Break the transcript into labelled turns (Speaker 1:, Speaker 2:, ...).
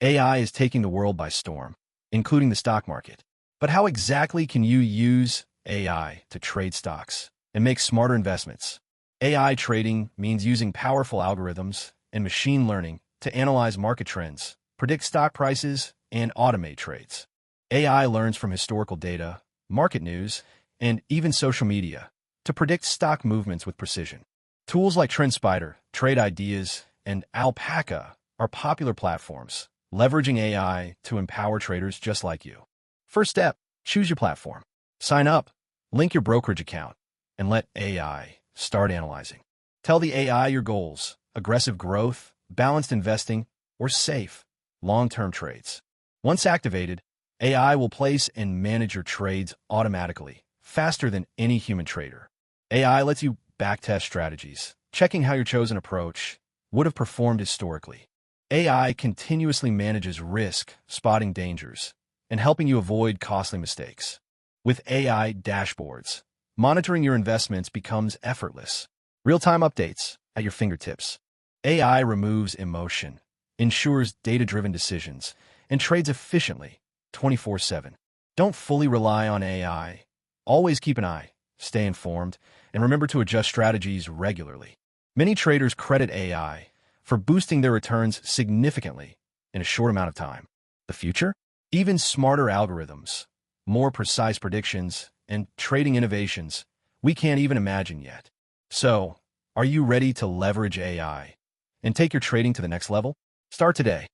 Speaker 1: AI is taking the world by storm, including the stock market. But how exactly can you use AI to trade stocks and make smarter investments? AI trading means using powerful algorithms and machine learning to analyze market trends, predict stock prices, and automate trades. AI learns from historical data, market news, and even social media to predict stock movements with precision. Tools like TrendSpider, Trade Ideas, and Alpaca are popular platforms, leveraging AI to empower traders just like you. First step, choose your platform. Sign up, link your brokerage account, and let AI start analyzing. Tell the AI your goals: aggressive growth, balanced investing, or safe, long-term trades. Once activated, AI will place and manage your trades automatically, faster than any human trader. AI lets you backtest strategies, checking how your chosen approach would have performed historically. AI continuously manages risk, spotting dangers, and helping you avoid costly mistakes. With AI dashboards, monitoring your investments becomes effortless. Real-time updates at your fingertips. AI removes emotion, ensures data-driven decisions, and trades efficiently 24/7. Don't fully rely on AI. Always keep an eye, stay informed, and remember to adjust strategies regularly. Many traders credit AI for boosting their returns significantly in a short amount of time. The future? Even smarter algorithms, more precise predictions, and trading innovations we can't even imagine yet. So, are you ready to leverage AI and take your trading to the next level? Start today.